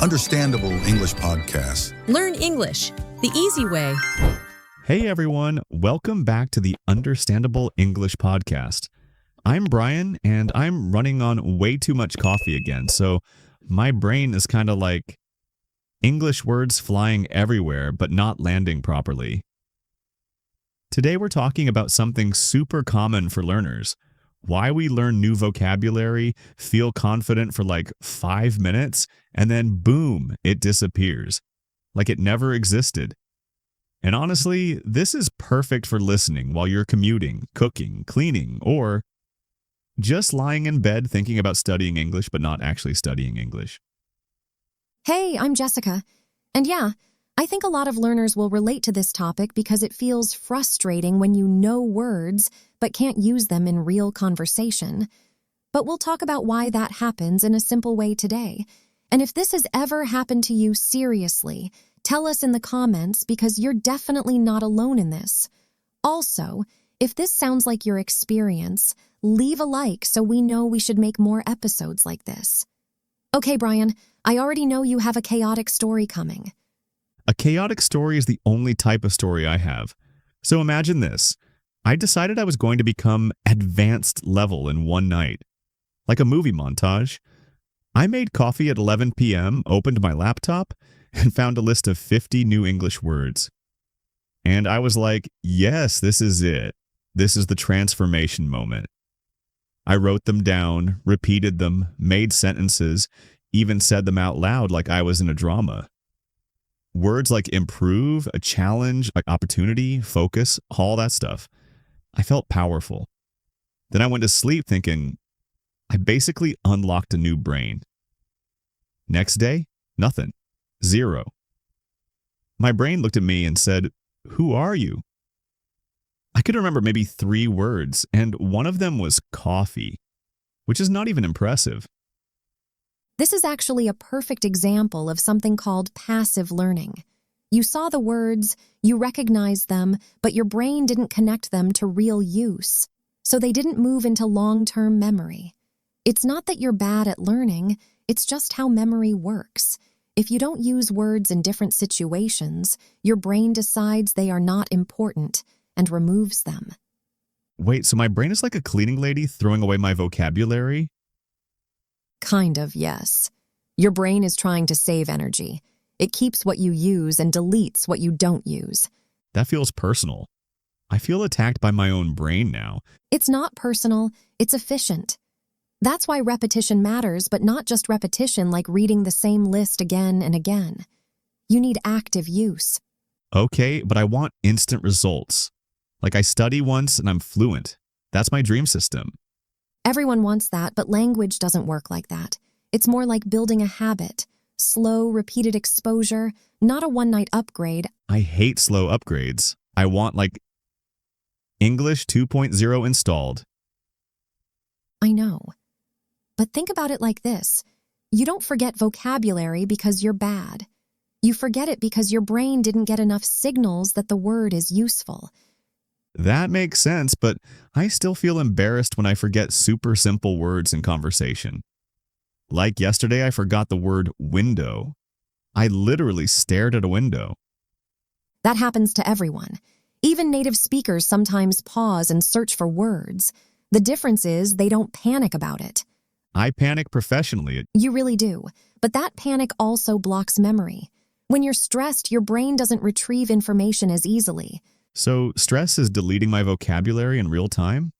Understandable English podcast. Learn English the easy way. Hey everyone, welcome back to the Understandable English podcast. I'm Bryan, and I'm running on way too much coffee again, so my brain is kind of like English words flying everywhere but not landing properly. Today we're talking about something super common for learners. Why we learn new vocabulary, feel confident for like 5 minutes, and then boom, it disappears. Like it never existed. And honestly, this is perfect for listening while you're commuting, cooking, cleaning, or just lying in bed thinking about studying English but not actually studying English. Hey, I'm Jessica. And yeah, I think a lot of learners will relate to this topic because it feels frustrating when you know words but can't use them in real conversation. But we'll talk about why that happens in a simple way today. And if this has ever happened to you seriously, tell us in the comments because you're definitely not alone in this. Also, if this sounds like your experience, leave a like so we know we should make more episodes like this. Okay, Bryan, I already know you have a chaotic story coming. A chaotic story is the only type of story I have. So imagine this. I decided I was going to become advanced level in one night. Like a movie montage. I made coffee at 11 p.m., opened my laptop, and found a list of 50 new English words. And I was like, yes, this is it. This is the transformation moment. I wrote them down, repeated them, made sentences, even said them out loud like I was in a drama. Words like improve, a challenge, like opportunity, focus, all that stuff. I felt powerful. Then I went to sleep thinking, I basically unlocked a new brain. Next day, nothing. Zero. My brain looked at me and said, "Who are you?" I could remember maybe 3 words, and one of them was coffee, which is not even impressive. This is actually a perfect example of something called passive learning. You saw the words, you recognized them, but your brain didn't connect them to real use, so they didn't move into long-term memory. It's not that you're bad at learning, it's just how memory works. If you don't use words in different situations, your brain decides they are not important and removes them. Wait, so my brain is like a cleaning lady throwing away my vocabulary? Kind of, yes. Your brain is trying to save energy. It keeps what you use and deletes what you don't use. That feels personal. I feel attacked by my own brain now. It's not personal, it's efficient. That's why repetition matters, but not just repetition like reading the same list again and again. You need active use. Okay, but I want instant results. Like I study once and I'm fluent. That's my dream system. Everyone wants that, but language doesn't work like that. It's more like building a habit. Slow, repeated exposure, not a one-night upgrade. I hate slow upgrades. I want like English 2.0 installed. I know. But think about it like this. You don't forget vocabulary because you're bad. You forget it because your brain didn't get enough signals that the word is useful. That makes sense, but I still feel embarrassed when I forget super simple words in conversation. Like yesterday, I forgot the word window. I literally stared at a window. That happens to everyone. Even native speakers sometimes pause and search for words. The difference is they don't panic about it. I panic professionally. You really do. But that panic also blocks memory. When you're stressed, your brain doesn't retrieve information as easily. So stress is deleting my vocabulary in real time?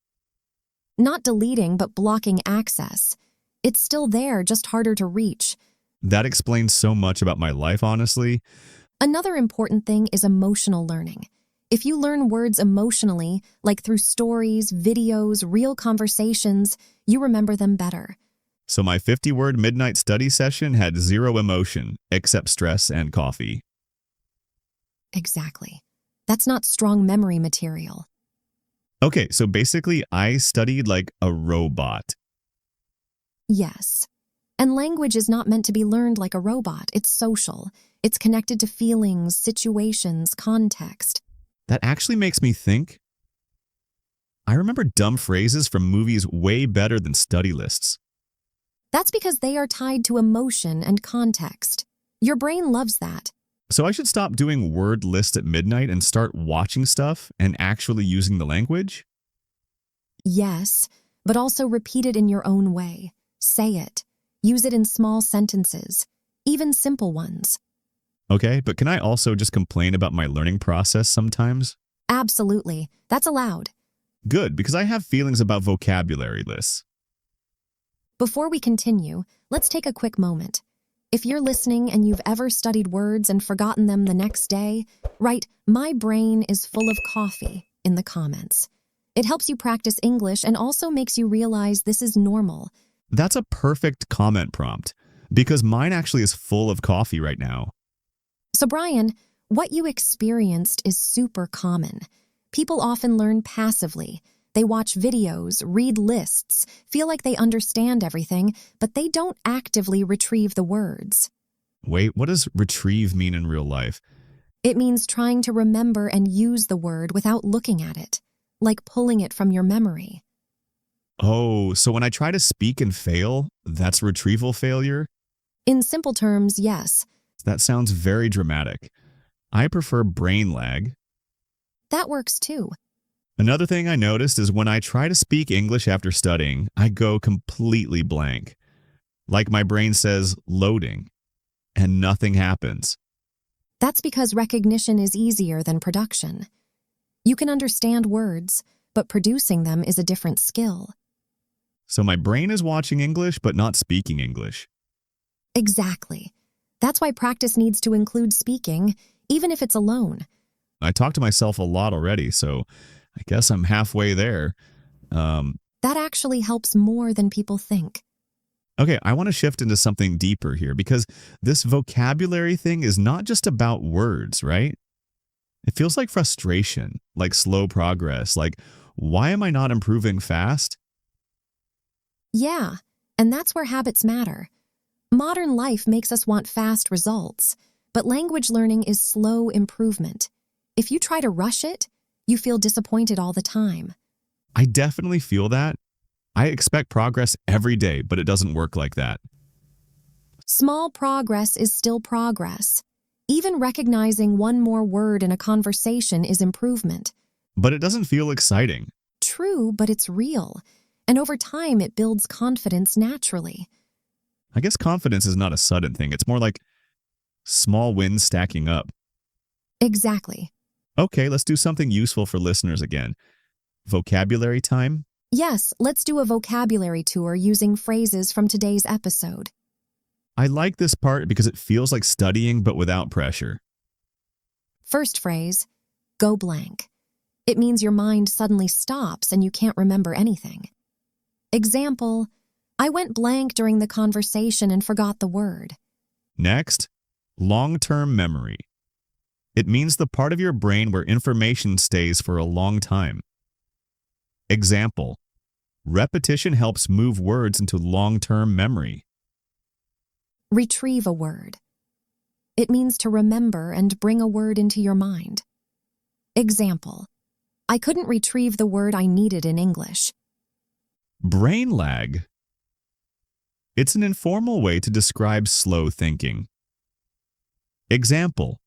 Not deleting, but blocking access. It's still there, just harder to reach. That explains so much about my life, honestly. Another important thing is emotional learning. If you learn words emotionally, like through stories, videos, real conversations, you remember them better. So my 50-word midnight study session had 0 emotion, except stress and coffee. Exactly. That's not strong memory material. Okay, so basically I studied like a robot. Yes. And language is not meant to be learned like a robot. It's social. It's connected to feelings, situations, context. That actually makes me think. I remember dumb phrases from movies way better than study lists. That's because they are tied to emotion and context. Your brain loves that. So I should stop doing word lists at midnight and start watching stuff and actually using the language? Yes, but also repeat it in your own way. Say it. Use it in small sentences, even simple ones. Okay, but can I also just complain about my learning process sometimes? Absolutely. That's allowed. Good, because I have feelings about vocabulary lists. Before we continue, let's take a quick moment. If you're listening and you've ever studied words and forgotten them the next day, write "My brain is full of coffee" in the comments. It helps you practice English and also makes you realize this is normal. That's a perfect comment prompt, because mine actually is full of coffee right now. So Bryan, what you experienced is super common. People often learn passively. They watch videos, read lists, feel like they understand everything, but they don't actively retrieve the words. Wait, what does retrieve mean in real life? It means trying to remember and use the word without looking at it, like pulling it from your memory. Oh, so when I try to speak and fail, that's retrieval failure? In simple terms, yes. That sounds very dramatic. I prefer brain lag. That works too. Another thing I noticed is when I try to speak English after studying, I go completely blank. Like my brain says, loading, and nothing happens. That's because recognition is easier than production. You can understand words, but producing them is a different skill. So my brain is watching English, but not speaking English. Exactly. That's why practice needs to include speaking, even if it's alone. I talk to myself a lot already, so I guess I'm halfway there. That actually helps more than people think. Okay, I want to shift into something deeper here because this vocabulary thing is not just about words, right? It feels like frustration, like slow progress, like why am I not improving fast? Yeah, and that's where habits matter. Modern life makes us want fast results, but language learning is slow improvement. If you try to rush it, you feel disappointed all the time. I definitely feel that. I expect progress every day, but it doesn't work like that. Small progress is still progress. Even recognizing one more word in a conversation is improvement. But it doesn't feel exciting. True, but it's real. And over time, it builds confidence naturally. I guess confidence is not a sudden thing. It's more like small wins stacking up. Exactly. Okay, let's do something useful for listeners again. Vocabulary time? Yes, let's do a vocabulary tour using phrases from today's episode. I like this part because it feels like studying but without pressure. First phrase, go blank. It means your mind suddenly stops and you can't remember anything. Example, I went blank during the conversation and forgot the word. Next, long-term memory. It means the part of your brain where information stays for a long time. Example, repetition helps move words into long-term memory. Retrieve a word. It means to remember and bring a word into your mind. Example, I couldn't retrieve the word I needed in English. Brain lag. It's an informal way to describe slow thinking. Example,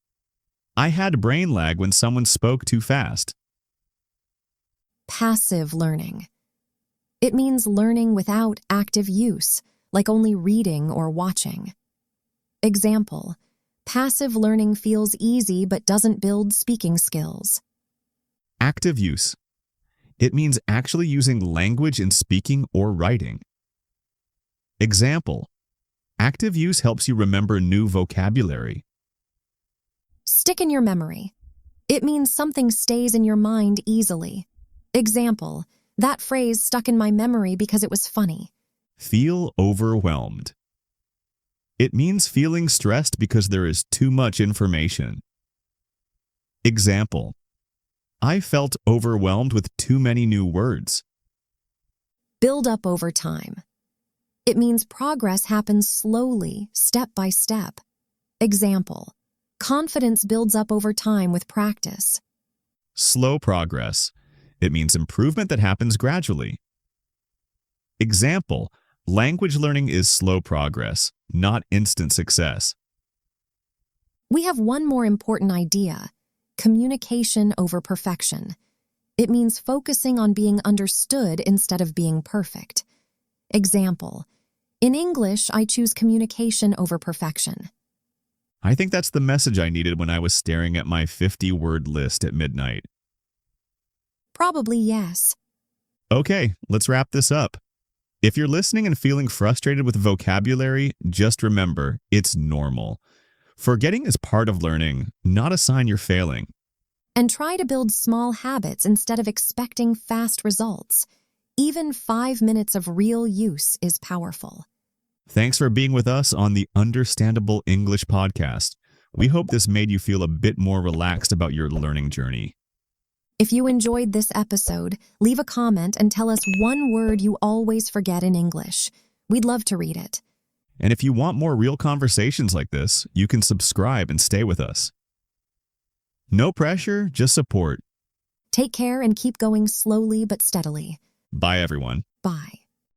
I had brain lag when someone spoke too fast. Passive learning. It means learning without active use, like only reading or watching. Example, passive learning feels easy but doesn't build speaking skills. Active use. It means actually using language in speaking or writing. Example, active use helps you remember new vocabulary. Stick in your memory. It means something stays in your mind easily. Example, that phrase stuck in my memory because it was funny. Feel overwhelmed. It means feeling stressed because there is too much information. Example, I felt overwhelmed with too many new words. Build up over time. It means progress happens slowly, step by step. Example, confidence builds up over time with practice. Slow progress. It means improvement that happens gradually. Example, language learning is slow progress, not instant success. We have one more important idea: communication over perfection. It means focusing on being understood instead of being perfect. Example: in English, I choose communication over perfection. I think that's the message I needed when I was staring at my 50-word list at midnight. Probably yes. Okay, let's wrap this up. If you're listening and feeling frustrated with vocabulary, just remember, it's normal. Forgetting is part of learning, not a sign you're failing. And try to build small habits instead of expecting fast results. Even 5 minutes of real use is powerful. Thanks for being with us on the Understandable English podcast. We hope this made you feel a bit more relaxed about your learning journey. If you enjoyed this episode, leave a comment and tell us one word you always forget in English. We'd love to read it. And if you want more real conversations like this, you can subscribe and stay with us. No pressure, just support. Take care and keep going slowly but steadily. Bye, everyone. Bye.